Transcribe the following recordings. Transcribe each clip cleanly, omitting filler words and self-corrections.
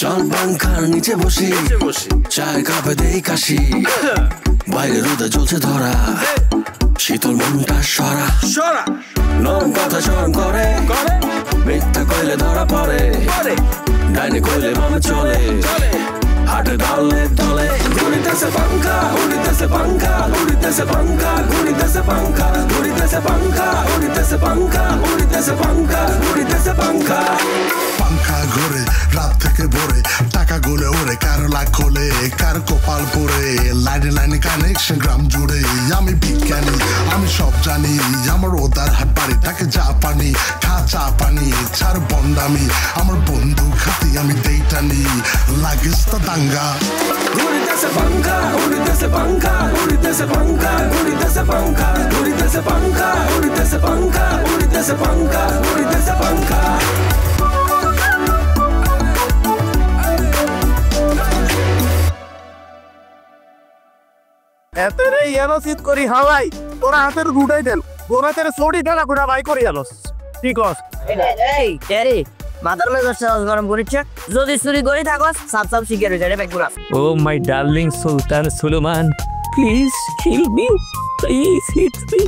চল পাঙ্খার নিচে বসি চায়ের কাপে দেই কাশি বাইরে রোদে জ্বলছে ধরা শীতল মনটা সরা নরম কথা চরম করে মিথ্যা কইলে ধরা পড়ে ডাইনে কইলে মনে চলে হাটে দলে দলে ঘুরিতেছে পাঙ্খা উড়িতেছে পাঙ্খা উড়িতেছে পাঙ্খা ঘুরিতেছে পাঙ্খা ঘুরিতেছে পাঙ্খা উড়িতেছে পাঙ্খা উড়িতেছে পাঙ্খা উড়িতেছে পাঙ্খা পাঙ্খা ঘুরে রাত থেকে ভোরে টাকা গুলে ওরে কার লাখ খোলে কার কপাল পরে লাইনে লাইনে কানেকশন গ্রাম জুড়ে আমি বিজ্ঞানী আমি সব জানি আমার ওদার হাট বাড়ি তাকে যা পানি খা চা পানি ছাড় বন্ডামি আমার বন্ধু খাতি আমি দেইটানি লাগিস তো দাঙ্গা ঘুরিতেছে পাঙ্খা উড়িতেছে পাঙ্খা উড়িতেছে পাঙ্খা উড়িতেছে পাঙ্খা উড়িতেছে পাঙ্খা উড়িতেছে পাঙ্খা উড়িতেছে পাঙ্খা উড়িতেছে পাঙ্খা এতরে ইয়ানো শীত করি হাওয়াই তোরা হাতের গুড়াই দেন গোরা তেরে সোডি ঢালা গুড়া বাই করি আলোস ঠিক আছে এই তেরি মাথার মেজাজ গরম করিছ যদি চুরি করে থাকস সাপ সাপ শিকার হয়ে যাবে বেগুরা ও my darling Sultan Suleiman please kill me please hit me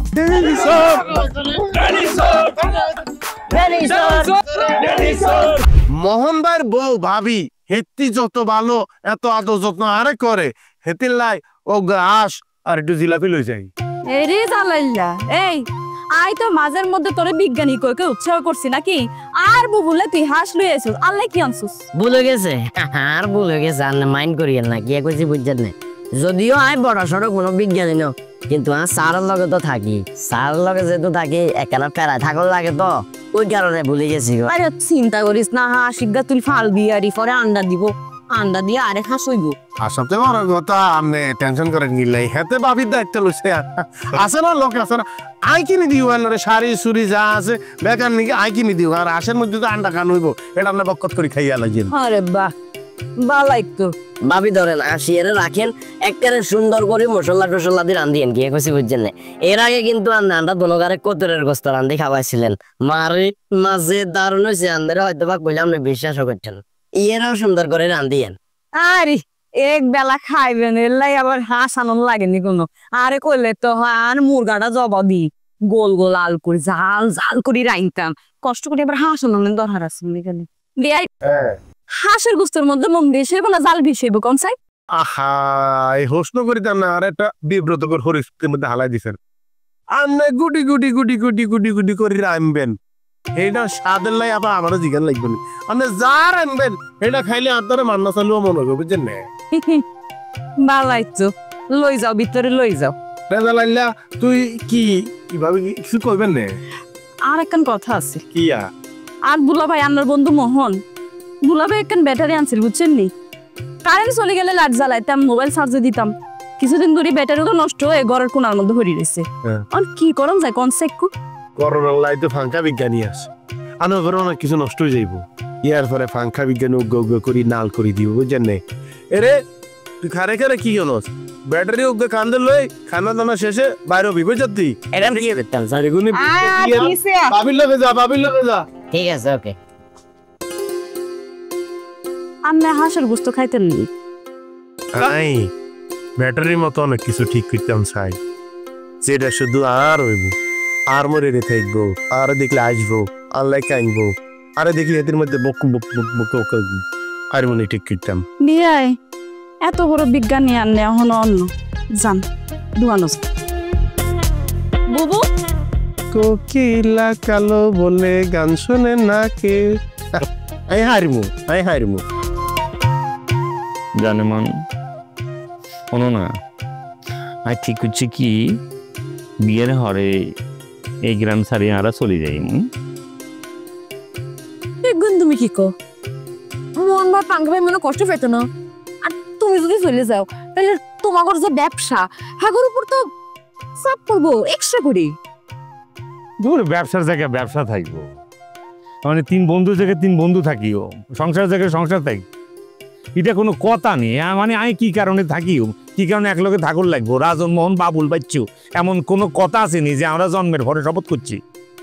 Mohan ভাইয়ের বউ ভাবি হেত্তি যত ভালো এত আদর যত্ন আরে করে হেতির লাই ও ঘাস আর একটু জিলাপি লই যাই এরে জালাইল্লা এই আই তো মাঝের মধ্যে তোরে বিজ্ঞানী কইকে উৎসাহ করছি নাকি আর বুবুলে তুই হাঁস লই আইছস আল্লাহ কি আনছস ভুলে গেছে আর ভুলে গেছে আর মাইন্ড করিয়েন না কি কইছি বুঝছেন না যদিও আই বড় সড়ো কোনো বিজ্ঞানী ন কিন্তু আর স্যারের লগে তো থাকি স্যারের লগে যেহেতু থাকি একানা প্যারা থাকল লাগে তো ওই কারণে ভুলে গেছি আরে চিন্তা করিস না হাঁস ইগা তুই ফালবি আর পরে আন্ডা দিব আন্ডা দিয়ে আরে হাঁস হইব আসতে বড় কথা আপনি টেনশন করেন নিলাই হেতে ভাবির দায়িত্ব লইছে আছে না লোক আছে না আই কিনে দিও আনরে শাড়ি সুরি যা আছে বেকার নাকি আই কিনে দিও আর আশের মধ্যে তো আন্ডা খান হইব এটা আপনি বকত করে খাইয়া লাগেন আরে বাহ বালাই তো ভাবি ধরেন আসিয়ে রাখেন একটারে সুন্দর করে মশলা টসলা দিয়ে রান্ধিয়েন কি কইছি বুঝছেন না এর আগে কিন্তু আমরা দোনোগারে কতরের গোস্ত রান্ধি খাওয়াইছিলেন মারে মাঝে দারুণ হয়েছে আন্দারে হয়তো বা কইলাম না বিশ্বাসও করছেন এরাও সুন্দর করে রান্ধিয়েন আরে এক বেলা খাইবেন এলাই আবার হাঁস আনন্দ লাগেনি কোনো আরে কইলে তো হয় আর মুরগাটা জবা দি গোল গোল আল করে জাল জাল করে রাইনতাম কষ্ট করে এবার হাঁস আনন্দের দরকার আছে এখানে বিয়াই হাঁসের গোস্তের মধ্যে মন বেশি না জাল বেশি হইব কোন সাই আহা এই হোসন করিতাম না আর একটা বিব্রতকর পরিস্থিতির মধ্যে হালাই দিছেন আপনি গুটি গুটি গুটি গুটি গুটি গুটি করে রানবেন এটা স্বাদের লাই আবার আমারও জিগান লাগবে না আপনি যা রানবেন এটা খাইলে আপনারা মান্না চালুও মনে হবে বুঝছেন না বালাই তো লই যাও ভিতরে লই যাও রেজা লাইলা তুই কি কিভাবে কিছু কইবেন না আর একখান কথা আছে কি আর বুলা ভাই আন্নার বন্ধু মোহন বুলা ভাই একখান ব্যাটারি আনছিল বুঝছেন নি কারেন্ট চলে গেলে লাইট জ্বালাইতাম মোবাইল চার্জে দিতাম কিছুদিন ধরে ব্যাটারিটা নষ্ট হয়ে ঘরের কোনার মধ্যে হরি রয়েছে আর কি করম যায় কোন সেকু করোনার লাইতে ফাঙ্কা বিজ্ঞানী আছে আনো ঘরে অনেক কিছু নষ্ট হয়ে যাইব ইয়ার পরে ফাঙ্কা বিজ্ঞানী উগ্র উগ্র করি নাল করে দিব বুঝছেন না এরে তুই খারে খারে কি হলস ব্যাটারি উগ্র কান্দে লই খানা দানা শেষে বাইরে বিবে যাতি এটা দিয়ে দিতাম সারি গুনি বাবিল লগে যা বাবিল লগে যা ঠিক আছে ওকে আমি হাঁসের গোস্ত খাইতেন নি আই ব্যাটারির মতো অনেক কিছু ঠিক করতাম চাই যেটা শুধু আর হইব আর মরে রে থাকবো আর দেখলে আসবো আল্লাহ কাইনবো আরে দেখলে এদের মধ্যে বক বক বক বক আর মনে ঠিক করতাম বিয়াই এত বড় বিজ্ঞানী আনলে এখন অন্য জান দুয়ানো বুবু কোকিলা কালো বলে গান শুনে না কে আই হারিমু জানে মান শোনো না আই ঠিক হচ্ছে কি বিয়ের হরে এই গ্রাম সারি আরা চলে যাই একগুন তুমি কি কো মন বা পাঙ্গা ভাই মনে কষ্ট পেতো না আর তুমি যদি চলে যাও তাহলে তোমার যে ব্যবসা হাগর উপর তো চাপ পড়বো এক্সট্রা করে দূর ব্যবসার জায়গায় ব্যবসা থাকবো মানে তিন বন্ধু জায়গায় তিন বন্ধু থাকিও সংসার জায়গায় সংসার থাকি এটা কোনো কথা নেই মানে আমি কি কারণে থাকিও কি কারণে একলগে থাকুর লাগবো রাজন মোহন বাবুল বাচ্চু এমন কোনো কথা আসেনি যে আমরা জন্মের ঘরে শপথ করছি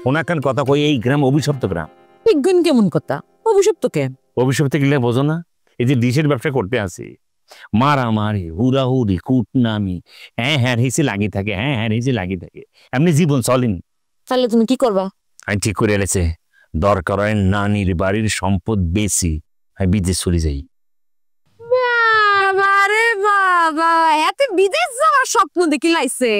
ওনাকান কথা কই এই গ্রাম অভিশপ্ত গ্রাম বিজ্ঞান কেমন কথা অভিশপ্ত কে অভিশপ্ত গেলে বোঝো না এই যে ডিশের ব্যবসা করতে আসি, মারামারি হুড়াহুড়ি কুটনামি হ্যাঁ হেসে লাগিয়ে থাকে, হ্যাঁ হেসে লাগিয়ে থাকে, এমনি জীবন চলেনি। তাহলে তুমি কি করবা? আমি ঠিক করে এলেছে, দরকার হয় নানির বাড়ির সম্পদ বেশি আমি বিদেশ চলে যাই। বাবা রে বাবা, এত বিদেশ যাওয়ার স্বপ্ন দেখি লাইছে।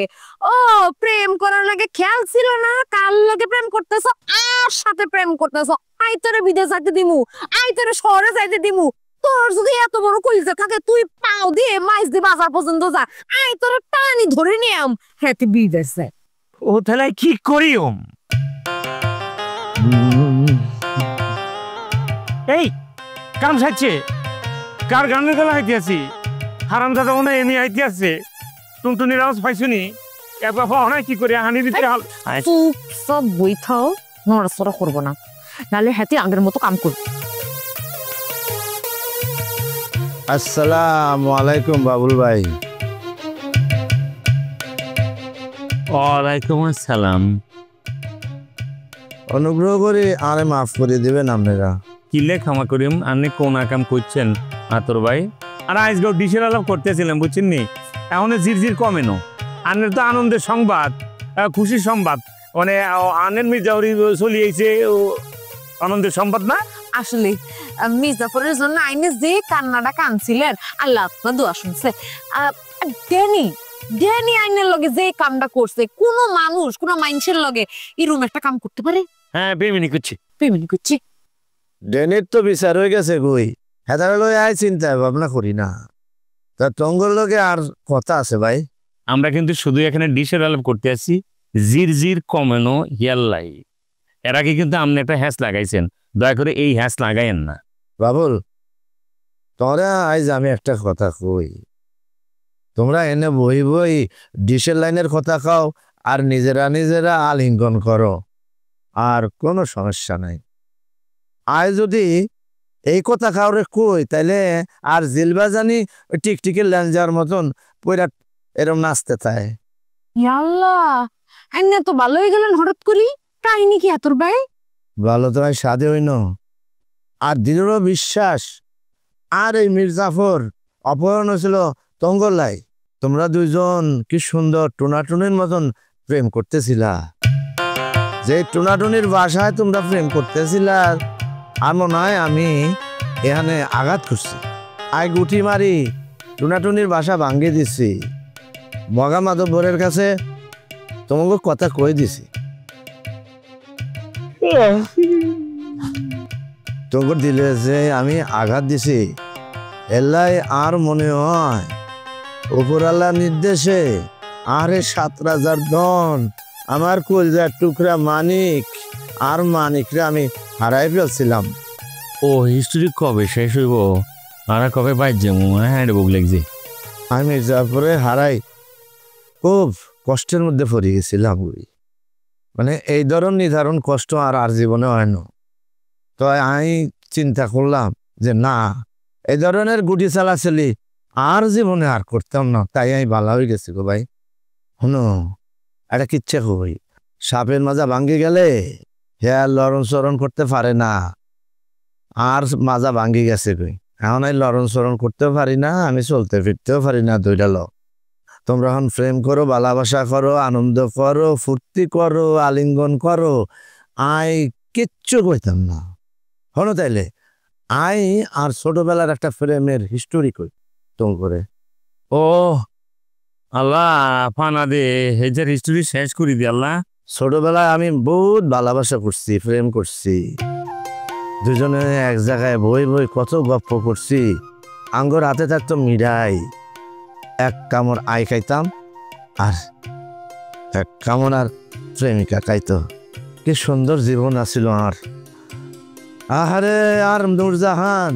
ও প্রেম করার লাগে খেয়াল ছিল না, কার লগে প্রেম করতেছো, আর সাথে প্রেম করতেছো। আই তোরে বিদেশ যাইতে দিমু, আই তোরে শহরে যাইতে দিমু। তোর যদি এত বড় কলিজা থাকে তুই পাও দিয়ে মাইজ দিয়ে বাজার পর্যন্ত যা, আই তোরে টানি ধরে নিয়াম। হ্যাঁ তুই বিদেশ যায়। ও তাহলে কি করি? এই কাম সাচ্ছে কার গানের গলা হাইতে আছি, হারাম দাদা মনে এমনি হাইতে আছে, টুনটুনির আওয়াজ পাইছুনি, একবার অনেক কি করে হানি দিতে হাল। চুপ সব বই থাও, নড়াচড়া করবো না, নাহলে হাতে আগের মতো কাম করবো। আসসালামু আলাইকুম বাবুল ভাই। ওয়ালাইকুম আসসালাম। অনুগ্রহ করে আরে মাফ করে দিবেন আপনারা। কিলে ক্ষমা করিম, আপনি কোন কাম করছেন আতর ভাই? আর আজকেও ডিশের আলাপ করতেছিলাম বুঝছেন নি, এখন ঝিরঝির কমেনো। আনের তো আনন্দের সংবাদ, খুশির সংবাদ, মানে আনের মির্জাউরি চলিয়েছে আনন্দের সংবাদ না? আসলে মির্জাফরের জন্য আইনে যে কান্নাটা কানছিলেন, আল্লাহ আপনার দোয়া শুনছে। ড্যানি ড্যানি আইনের লগে যে কামটা করছে, কোন মানুষ কোন মানুষের লগে এরকম একটা কাম করতে পারে? হ্যাঁ বেমিনি করছি, পেমেন্ট করছি। ডেনের তো বিচার হয়ে গেছে কই, হেতার লগে আয় চিন্তা ভাবনা করি না, তা টঙ্গর লগে আর কথা আছে ভাই। আমরা কিন্তু শুধু এখানে ডিশের আলাপ করতে আসছি, জিরজির কমেনো ইয়াল্লাই। এর আগে কিন্তু আপনি একটা হ্যাস লাগাইছেন, দয়া করে এই হ্যাস লাগাইয়েন না। বাবুল তোরা আজ আমি একটা কথা কই, তোমরা এনে বই বই ডিশের লাইনের কথা খাও আর নিজেরা আলিঙ্গন করো, আর কোনো সমস্যা নাই। আয় যদি এই কথা খাওয়ারে কই তাইলে আর জিলবাজানি টিকটিকের ল্যাঞ্জার মতন পয়রা এরম নাচতে চায়। আল্লাহ, আইনে তো ভালো হয়ে গেলেন হঠাৎ করি, কাহিনী কি এতর ভাই? ভালো তো হয় সাদে হইন, আর দৃঢ় বিশ্বাস। আর এই মির্জাফর অপহরণ হয়েছিল টঙ্গলাই, তোমরা দুইজন কি সুন্দর টুনাটুনির মতন প্রেম করতেছিলা, যে টুনাটুনির বাসায় তোমরা প্রেম করতেছিলা, আর মনে হয় আমি এখানে আঘাত করছি, আয় গুটি মারি টুনাটুনির বাসা ভাঙ্গিয়ে দিছি, মগা মাধবরের কাছে তোমাকে কথা কয়ে দিছি। তোকে দিলে যে আমি আঘাত দিছি, এলাই আর মনে হয় উপর আল্লাহর নির্দেশে আরে 7 রাজার ধন, আমার কলজার টুকরা মানিক আর মানিকরে আমি হারাই ফেলছিলাম। ও হিস্টোরি কবে শেষ হইব আর কবে বাইর যাবো? হ্যাঁ বুক লাগছে। আমি মির্জাপুরে হারাই খুব কষ্টের মধ্যে পড়ে গেছিলাম, মানে এই ধরন নির্ধারণ কষ্ট আর জীবনে হয় না। তো আমি চিন্তা করলাম যে না, এই ধরনের গুটি চালাচালি আর জীবনে আর করতাম না, তাই আমি ভালো হয়ে গেছি গো ভাই। শুনো একটা কিচ্ছে কই, সাপের মাজা ভাঙ্গি গেলে হ্যাঁ লরণ চরণ করতে পারে না, আর মাজা ভাঙ্গি গেছে কই, এখন আমি লরণ চরণ করতেও পারি না, আমি চলতে ফিরতেও পারি না। দুইটা তোমরা এখন প্রেম করো, ভালোবাসা করো, আনন্দ করো, ফুর্তি করো, আলিঙ্গন করো, আই কিচ্ছু কইতাম না। হলো তাইলে আই আর ছোটবেলার একটা প্রেমের হিস্টোরি কই তোম করে। ও আল্লাহ ফানা দে, হেজার হিস্টোরি শেষ করি দি আল্লাহ। ছোটবেলায় আমি বহুত ভালোবাসা করছি, প্রেম করছি, দুজনে এক জায়গায় বই বই কত গপ্প করছি, আঙ্গর হাতে থাকতো মিঠাই, এক কামড় আই খাইতাম আর এক কামড় আর প্রেমিকা খাইতো। কি সুন্দর জীবন আছিল আর। আহারে আর নূরজাহান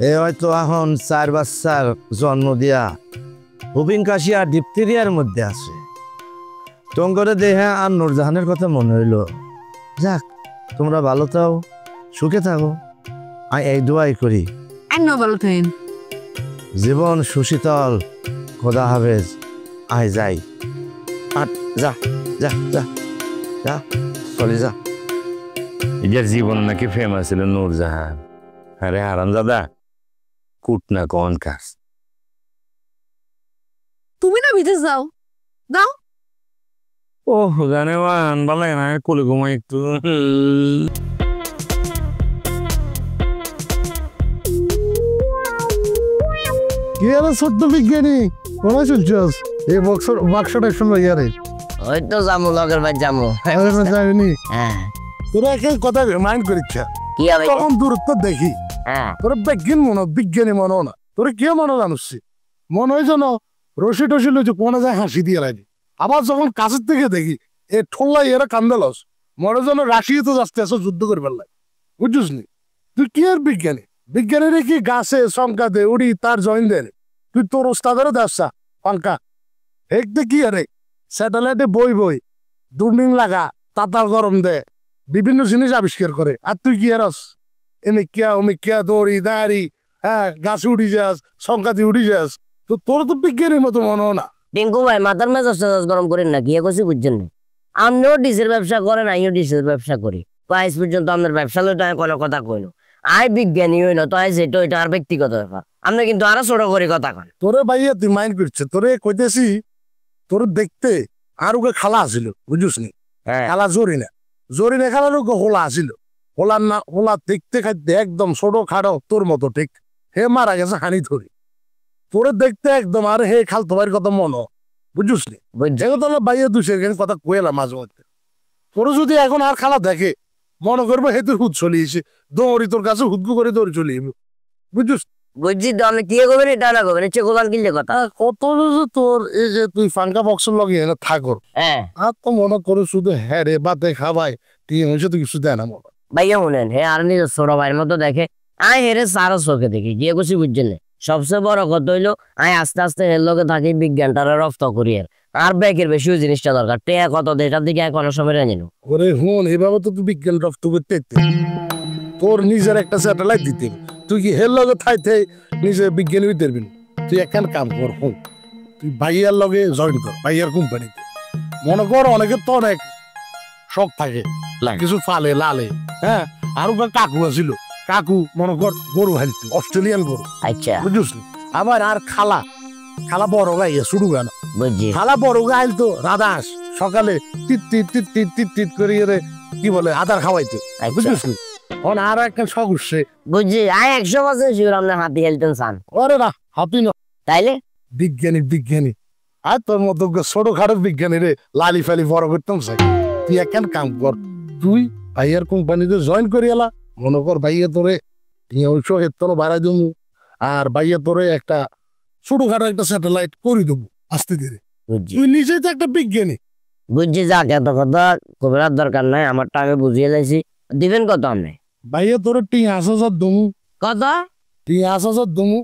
এ হয়তো এখন 4 বাচ্চার জন্ম দিয়া হুবিং কাশিয়া ডিপথেরিয়ার মধ্যে আছে। টঙ্গরে দেহে আর নূরজাহানের কথা মনে হইল। যাক, তোমরা ভালো থাও, সুখে থাকো, আমি এই দোয়াই করি। ভালো থাকেন, জীবন সুশীতল, খোদা হাফেজ, আয় যাই। আর যা যা যা যা চলে যা। এটার জীবন নাকি ফেমাস ছিল নূরজাহান। আরে হারামজাদা, কুট না কন কাজ তুমি না বিদেশ যাও যাও ও জানে মান ভালো লাগে না কোলে ঘুমাই একটু কি আরে ছোট্ট বিজ্ঞানী কোথায় চলছস এই বাক্সটা শুনবো ইয়ারে ওই তো যাবো লগের ভাই যাবো জানি হ্যাঁ তোরা একে কথা মাইন্ড করিচ্ছা কি হবে তখন দূরত্ব দেখি হ্যাঁ তোরা বিজ্ঞানী মনো না তোরা কে মনো জানুস মনে হয় যেন রশি টসি লইছে কোনে যায় হাসি দিয়ে লাগে আবার যখন কাছের থেকে দেখি এ ঠোল্লাই এরা কান্দালস মনে যেন রাশিয়ে তো যাচ্ছে আসো যুদ্ধ করবার লাগে বুঝছিস নি তুই কি আর বিজ্ঞানীরা কি গাছে সংখ্যা দে উড়ি তার জয়েন দে তুই তোর ওস্তাদেরও দেশা পাঙ্কা একতে কি আরে স্যাটেলাইটে বই দূরবীন লাগা তাতার গরম দে বিভিন্ন জিনিস আবিষ্কার করে আর তুই কি আরস অমিকিয়া দড়ি দাঁড়ি হ্যাঁ গাছে উঠি যাস সংখ্যা দিয়ে উঠি যাস তো তোর তো বিজ্ঞানীর মতো মনে হয় না টিঙ্কু ভাই মাথার মেজাজ গরম করেন না গিয়ে কছি বুঝছেন না আপনিও ডিসের ব্যবসা করেন আমিও ডিসের ব্যবসা করি আজ পর্যন্ত আপনার ব্যবসা লই তো কোনো কথা কইলো আই বিজ্ঞানী হই না তো আই যেটা ওইটা আর ব্যক্তিগত ব্যাপার আপনি কিন্তু আরো ছোট করে কথা কন তোরে ভাইয়া তুই মাইন্ড করছে তোরে কইতেছি তোর দেখতে আর ওকে খালা আসিল বুঝুস নি খালা জরি না খালার ওকে হোলা আসিল হোলা দেখতে খাইতে একদম ছোট খাড়ো তোর মতো ঠিক হে মারা গেছে হানি ধরি তোরে দেখতে একদম আর হে খাল তোমার কথা মনো বুঝুস নি যেহেতু বাইরে দুষে কথা কইলাম মাঝে মধ্যে তোর যদি এখন আর খালা দেখে মনে করবো হে তোর হুদ চলিয়েছে দৌড়ি তোর কাছে হুদকু করে দৌড়ি চলি বুঝুস বুঝছি তো আপনি কি করবেন এটা না করবেন চেকোবান কিনলে কথা কত তোর এই যে তুই ফাঙ্কা বক্সের লগে এনে থাকর হ্যাঁ আর তো মনে করে শুধু হ্যাঁ রে বাতে খাবাই ঠিক হয়েছে তো কিছু দেয় না মনে ভাইয়া শুনেন হে আর নিজের ছোট ভাইয়ের মতো দেখে আই হেরে সারা চোখে দেখি গিয়ে কছি বুঝছেন না সবচেয়ে বড় কথা হইলো আই আস্তে আস্তে এর লগে থাকি বিজ্ঞানটারে রপ্ত করি আর ব্যাগের বেশিও জিনিসটা দরকার টেয়া কত এটার দিকে কোনো সময় রেঞ্জ নো ওরে হুন এভাবে তো তুই বিজ্ঞান রপ্ত করতে তোর নিজের একটা স্যাটেলাইট দিতে তুই কি হের লগে থাইতে নিজে বিজ্ঞানী হইতে পারবি তুই একখান কাম কর হুন তুই ভাইয়ার লগে জয়েন কর ভাইয়ার কোম্পানিতে মনে কর অনেকের তো অনেক শখ থাকে কিছু ফালে লালে হ্যাঁ আর ওখানে কাকু আছিল কাকু মনে কর গরু হাইতো অস্ট্রেলিয়ান গরু আচ্ছা বুঝছিস আবার আর খালা বড় গাইয়া শুরু গান বুঝছি খালা বড় গাইল তো রাধাস সকালে টিট টিট টিট টিট টিট টিট করে কি বলে আদার খাওয়াইতো বুঝছিস অন আর একটা শখ উঠছে বুঝছি আই 100% শিওর আপনি হাতি হেলতেন চান ওরে না হাতি না তাইলে বিজ্ঞানী আর তোর মতো ছোট খাটো বিজ্ঞানী রে লালি ফালি বড় করতাম চাই তুই একখান কাম কর তুই ভাইয়ার কোম্পানিতে জয়েন করে এলা মনে কর ভাইয়া তোরে 300 হেক্টর বাড়াই দেবো আর ভাইয়া তোরে একটা ছোটখাটো একটা স্যাটেলাইট করে দেবো আস্তে ধীরে তুই নিজেই তো একটা বিজ্ঞানী বুঝছি যাক এত কথা কবিরার দরকার নাই আমারটা আমি বুঝিয়ে লাইছি দিবেন কত আপনি ভাইয়া তোরে 50,000 দমু কত 50,000 দমু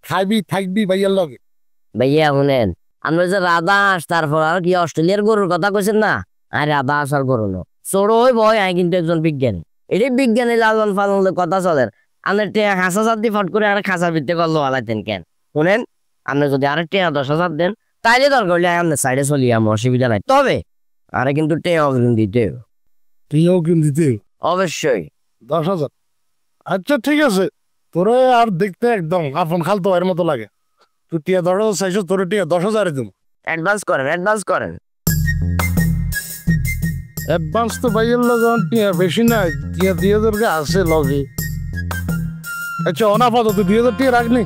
খাইবি থাকবি ভাইয়ার লগে ভাইয়া শুনেন আমরা যে রাধাস তারপর আর কি অস্ট্রেলিয়ার গরুর কথা কইছেন না আর রাধাস আর গরু নো ছোট হই ভয় আমি কিন্তু একজন বিজ্ঞানী এটাই বিজ্ঞানী লালন ফালন কথা চলেন আপনি 5,000 দিয়ে ফট করে আর খাঁচার ভিত্তি করলো আলাইতেন কেন শুনেন আপনি যদি আর 10,000 দেন তাইলে দরকার হলে আপনার সাইডে চলি আমার অসুবিধা নাই তবে আরে কিন্তু অগ্রিম দিতে তুই অগ্রিম দিতে অবশ্যই 10,000 আচ্ছা ঠিক আছে তোরে আর দেখতে একদম আপন খালতো এর মতো লাগে তুই 10,000 চাইছো তোরে 10,000 দেবো অ্যাডভান্স করেন অ্যাডভান্স তো ভাইয়ের লগে বেশি না 2,000 আছে লগে আচ্ছা অনাপাতত 2,000 টাকা রাখনি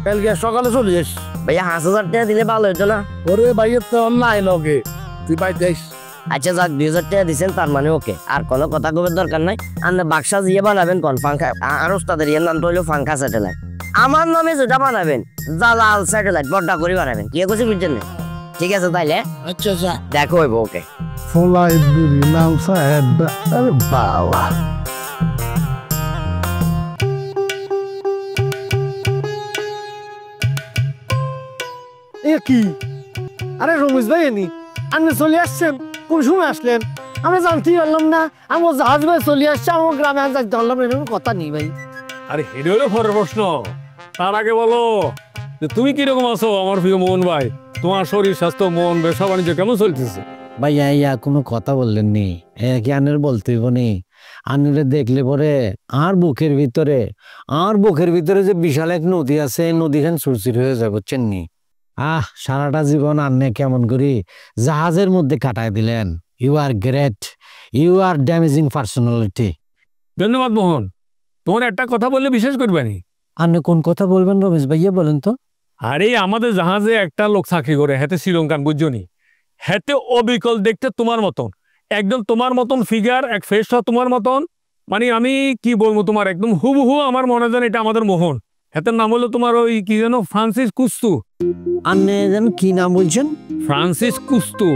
কালকে সকালে চলে যাস ভাইয়া 5,000 টাকা দিলে ভালো হতো না ওরে ভাইয়ের তো নাই লগে তুই পাইতে আইস আচ্ছা যাক 2,000 টাকা দিচ্ছেন তার মানে ওকে আর কোনো কথা কবার দরকার নাই আপনি বাক্সা দিয়ে বানাবেন কোন ফাঙ্কা আর ওস্তাদের এর নাম তো হলো ফাঙ্কা স্যাটেলাইট আমার নামে যেটা বানাবেন জালাল স্যাটেলাইট বড়টা করে বানাবেন কি কইছি বুঝছেন না ঠিক আছে তাইলে আচ্ছা আচ্ছা দেখো হইব ওকে ফলাই দুরি নাম সাহেব আরে বাবা এ কি আরে রমেশ ভাই এনি আপনি চলে আসছেন কোন সময় আসলেন আমি জানতেই পারলাম না আমার জাহাজ ভাই চলে আসছে আমার গ্রামে আর যাইতে পারলাম এরকম কথা নেই ভাই আরে হেডে হলো পরের প্রশ্ন তার আগে বলো যে তুমি কিরকম আছো আমার প্রিয় মোহন ভাই তোমার শরীর স্বাস্থ্য মন ব্যবসা বাণিজ্য কেমন চলতেছে ভাই ইয়া কোনো কথা বললেন নি হ্যাঁ জ্ঞানের বলতে হইব নি আন্নিরে দেখলে পরে আর বুকের ভিতরে যে বিশাল এক নদী আছে, নদীখান সুরসির হয়ে যায়, বুঝছেন নি? সারাটা জীবন আন্নে কেমন করি জাহাজের মধ্যে কাটায় দিলেন। You are great, you are damaging personality. ধন্যবাদ মোহন, তোমার একটা কথা বললে বিশ্বাস করবেনি। আন্নে কোন কথা বলবেন রমেশ ভাইয়া, বলেন তো? আরে আমাদের জাহাজে একটা লোক চাকরি করে, হেতে শ্রীলঙ্কান, বুঝছনি? হেতে অবিকল, দেখতে তোমার মতন, একদম তোমার মতন ফিগার, এক ফেসটা তোমার মতন, মানে আমি কি বলবো তোমার, একদম হুবহু আমার মনে হয় এটা আমাদের মোহন। হেতের নাম হলো তোমার ওই কি যেন, ফ্রান্সিস কুস্তু। আন্নে যেন কি নাম বলছেন? ফ্রান্সিস কুস্তু।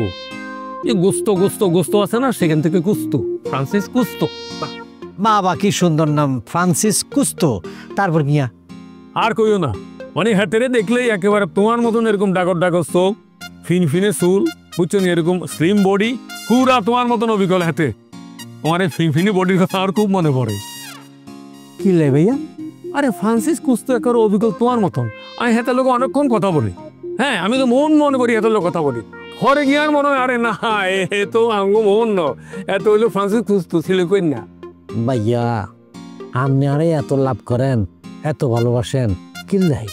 এই গুস্তো গুস্তো গুস্তো আছে না, সেখান থেকে কুস্তু, ফ্রান্সিস কুস্তু। বাবা কি সুন্দর নাম, ফ্রান্সিস কুস্তো। তারপর মিয়া আর কইও না, মানে হেতেরে দেখলেই একেবারে তোমার মতন এরকম ডাগর ডাগর চোখ, ফিনফিনে চুল, বুঝছো নি, এরকম স্লিম বডি, পুরা তোমার মতন অবিকল। হেতে তোমার এই ফিনফিনি বডির কথা আর খুব মনে পড়ে। কি লে ভাইয়া? আরে ফ্রান্সিস কুস্তু একেবারে অবিকল তোমার মতন। আমি হেতে লোক অনেকক্ষণ কথা বলি, হ্যাঁ আমি তো মন মনে করি হেতে লোক কথা বলি। ঘরে গিয়ে আর মনে হয় আরে না, এ তো আঙ্গু মোহন ন, এত হইলো ফ্রান্সিস কুস্তু ছিল কই না। ভাইয়া আপনি আরে এত লাভ করেন, এত ভালোবাসেন, কি লাই?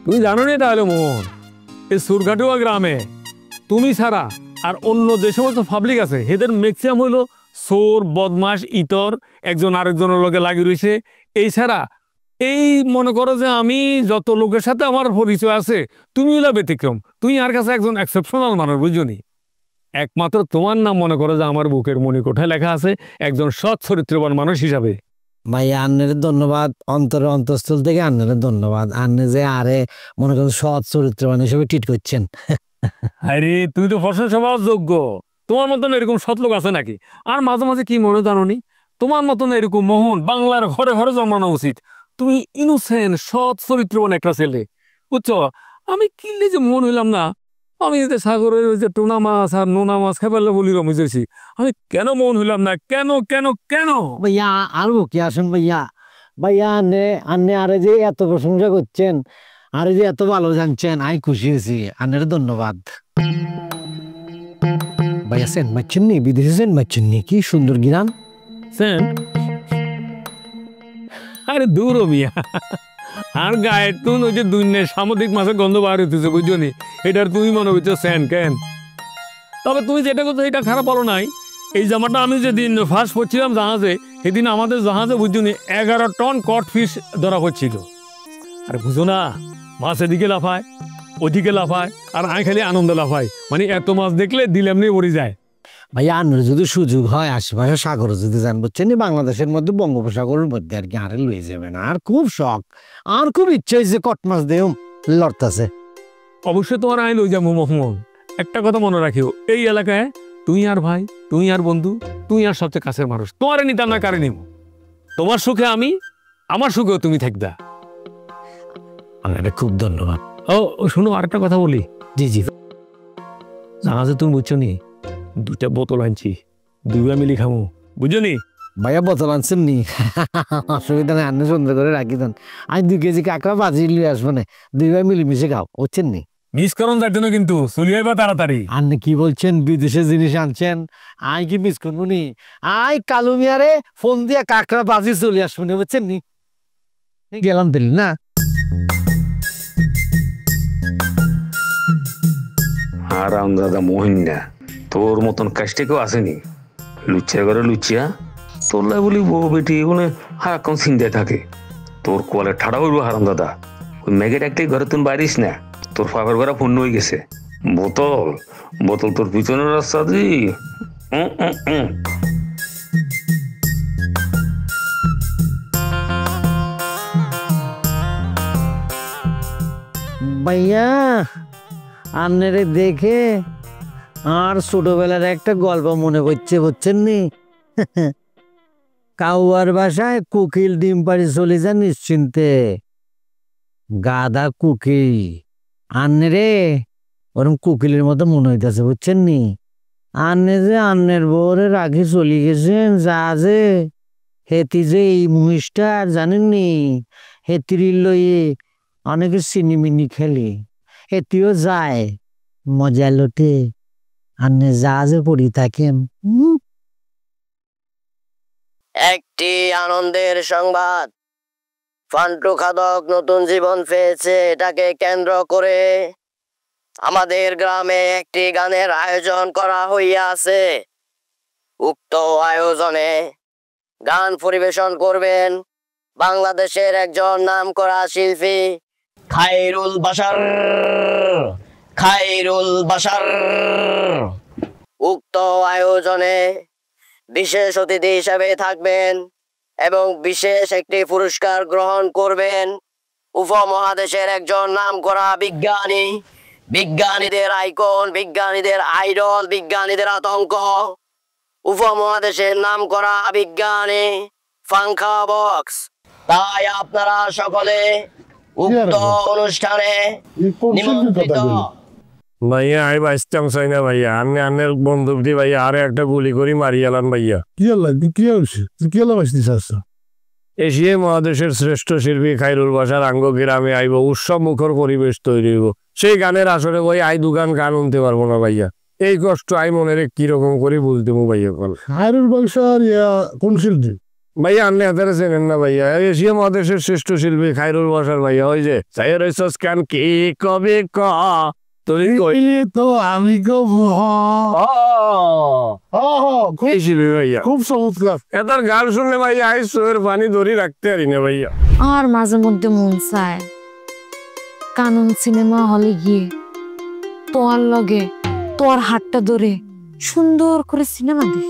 তুমি জানো না এটা হলো মোহন, এই সুরঘাটুয়া গ্রামে তুমি ছাড়া আর অন্য যে সমস্ত পাবলিক আছে এদের ম্যাক্সিমাম হইলো চোর, বদমাস, ইতর, একজন আরেকজনের লগে লাগি রয়েছে। এই ছাড়া এই মনে করো যে আমি যত লোকের সাথে আমার পরিচয় আছে, তুমি হইলা ব্যতিক্রম। তুমি আর কাছে একজন এক্সেপশনাল মানুষ, বুঝনি? একমাত্র তোমার নাম মনে করো যে আমার বুকের মণিকোঠায় লেখা আছে একজন সৎ চরিত্রবান মানুষ হিসাবে। ভাইয়া আন্নের ধন্যবাদ, অন্তরের অন্তঃস্থল থেকে আন্নের ধন্যবাদ। আন্নে যে আরে মনে করেন সৎ চরিত্রবান হিসেবে ট্রিট করছেন। আরে তুমি তো প্রশংসা পাওয়ার যোগ্য, তোমার মতন এরকম সৎ লোক আছে নাকি? আর মাঝে মাঝে কি মনে জানোনি, তোমার মতন এরকম মোহন বাংলার ঘরে ঘরে জন্মানো উচিত। তুমি ইনোসেন্ট, সৎ চরিত্রবান একটা ছেলে, বুঝছো? আমি কিনলে যে মন হইলাম না, আমি যে সাগরের ওই যে টোনা মাছ আর নোনা মাছ খাইপারলে বলি রমেছি, আমি কেন মন হইলাম না, কেন কেন কেন? ভাইয়া আর কি আসুন ভাইয়া, ভাইয়া আন্নে আরে যে এত প্রশংসা করছেন, আরে যে এত ভালো জানছেন, আমি খুশি হয়েছি। আন্নের ধন্যবাদ। ভাইয়া সেন্ট মারছেন নি, বিদেশে সেন্ট মারছেন নি, কি সুন্দর গিরান। সেন্ট? আরে দূর মিয়া, আর গায়ে তুন ওই যে দুনিয়ার সামুদ্রিক মাছের গন্ধ বার হইতেছে, বুঝছো নি? এটার তুমি মনে হচ্ছে সেন্ট কেন? তবে তুমি যেটা করছো এটা খারাপ বলো নাই। এই জামাটা আমি যেদিন ফার্স্ট পড়ছিলাম জাহাজে, সেদিন আমাদের জাহাজে বুঝছো নি 11 টন কট ফিশ ধরা হচ্ছিল। আর বুঝো না, মাছ এদিকে লাফায়, ওদিকে লাফায়, আর আমি খালি আনন্দ লাফাই, মানে এত মাছ দেখলে দিল এমনি পড়ে যায়। ভাইয়া আন্নের যদি সুযোগ হয় আশেপাশে সাগরে যদি যান, বুঝছেন বাংলাদেশের মধ্যে বঙ্গোপসাগরের মধ্যে আর কি, আরে লয়ে যাবেন। আর খুব শখ, আর খুব ইচ্ছা হয়েছে কট মাছ দেও লড়তাছে। অবশ্যই তোমার আইন লই যাবো মোহাম্মদ। একটা কথা মনে রাখিও, এই এলাকায় তুই আর ভাই, তুই আর বন্ধু, তুই আর সবচেয়ে কাছের মানুষ। তোমার নিতাম না কারে নিব, তোমার সুখে আমি, আমার সুখেও তুমি থাকবা। খুব ধন্যবাদ। ও শুনো, আরেকটা কথা বলি। জি জি। জাহাজে তুমি বুঝছো নি, 2টা বোতল আনছি, 2 মিলি খামু, বুঝছো নি? ভাইয়া বোতল আনছেন নি? অসুবিধা নেই, আন্নে সুন্দর করে রাখি দেন। আমি 2 কেজি কাঁকড়া বাজি লিয়ে আসবো না, 2 ভাই মিলেমিশে খাও, বুঝছেন নি? মিস করুন যাইতে না কিন্তু, চলে আইবা তাড়াতাড়ি। আন্নে কি বলছেন, বিদেশে জিনিস আনছেন, আই কি মিস করবো নি? আই কালু মিয়ারে ফোন দিয়া কাঁকড়া বাজি চলে আসবো না, বুঝছেন নি? গেলাম দিল না। আরাম দাদা মোহিনা, তোর মতন কাজটা কেউ আসেনি। লুচ্ছিয়া করে লুচ্ছিয়া, তোর লাই বলি বউ বেটি এগুলো হারাক্ষণ সিংটায় থাকে। তোর কোয়ালে ঠাড়া হইব হারাম দাদা। ওই ম্যাগেট একটাই ঘরে তুই বাইরিস না, তোর ফাঁকার ঘরে পণ্য হয়ে গেছে। বোতল বোতল তোর পিছনের রাস্তা দি। ভাইয়া আন্নারে দেখে আর ছোটবেলার একটা গল্প মনে পড়ছে, বুঝছেন নি? কাউয়ার বাসায় কোকিল ডিম পাড়ি চলে যান নিশ্চিন্তে, গাদা কোকিল। আন্নে ওরম কোকিলের মতো মনে হইতেছে, বুঝছেন নি? আন্নে যে আন্নের বউরে রাখি চলে গেছেন জাহাজে, হেতি যে এই মহিষটা আর জানেননি, হেতির লইয়ে অনেকে সিনিমিনি খেলি, হেতিও যায় মজা লোটে, আন্নে জাহাজে পড়ি থাকেন। একটি আনন্দের সংবাদ, ফান্টু খাদক নতুন জীবন পেয়েছে। এটাকে কেন্দ্র করে আমাদের গ্রামে একটি গানের আয়োজন করা হইয়াছে। উক্ত আয়োজনে গান পরিবেশন করবেন বাংলাদেশের একজন নামকরা শিল্পী খায়রুল বাশার। উক্ত আয়োজনে বিশেষ অতিথি হিসেবে থাকবেন এবং বিশেষ একটি পুরস্কার গ্রহণ করবেন উপমহাদেশের একজন নামকরা বিজ্ঞানী, বিজ্ঞানীদের আইকন, বিজ্ঞানীদের আইডল, বিজ্ঞানীদের আতঙ্ক, উপমহাদেশের নামকরা বিজ্ঞানী ফাঙ্কা বক্স। তাই আপনারা সকলে উক্ত অনুষ্ঠানে নিমন্ত্রিত। ভাইয়া আমি বাঁচতাম চাই না ভাইয়া, আমি আনের বন্দুক দিয়ে ভাইয়া আরে একটা গুলি করি মারি এলাম ভাইয়া। এশিয়া মহাদেশের শ্রেষ্ঠ শিল্পী খায়রুল বাশার আঙ্গ গ্রামে আইব, উৎসব মুখর পরিবেশ তৈরি হইব। সেই গানের আসলে ভাই আই দুগান গান শুনতে পারবো না ভাইয়া। এই কষ্ট আই মনে রে কিরকম করে বলতে ভাইয়া। খায়রুল বাশার কোন শিল্পী ভাইয়া আনলে হাতারে চেনেন না ভাইয়া? এশিয়া মহাদেশের শ্রেষ্ঠ শিল্পী খায়রুল বাশার ভাইয়া। ওই যে কেন কি কবে ক তুই তো আমি ভাইয়া, খুব চমৎকার। এটার গান শুনলে ভাইয়া আই চোখের পানি ধরে রাখতে পারি না ভাইয়া। আর মাঝে মধ্যে মন চায় কানন সিনেমা হলে গিয়ে তোর লগে তোর হাতটা ধরে সুন্দর করে সিনেমা দেখ।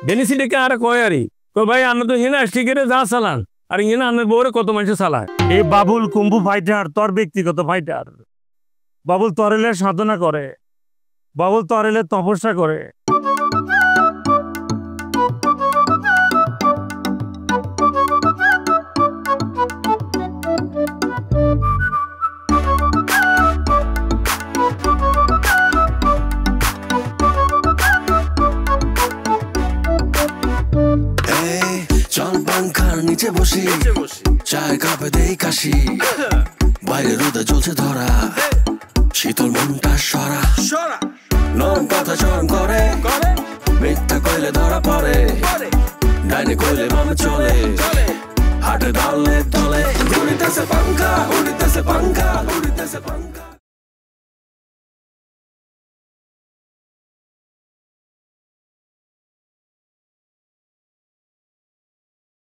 বেনিসি ডেকে আর কয় আরি ভাই আন্ন তো হিনা স্টিকারে যা চালান আর হিনা আন্নের বউরে কত মানুষ চালায়। এই বাবুল কুম্ভু ফাইটার তোর ব্যক্তিগত ফাইটার। বাবুল তরেলে সাধনা করে, বাবুল তরেলে তপস্যা করে। চল পাংখার নিচে বসি, চায়ের কাপে দেই কাশি, বাইরে রোদে জ্বলছে ধরা, শীতল মনটা সরা। নরম কথা চরম করে, মিথ্যা কইলে ধরা পড়ে, ডাইনে কইলে মামে চলে।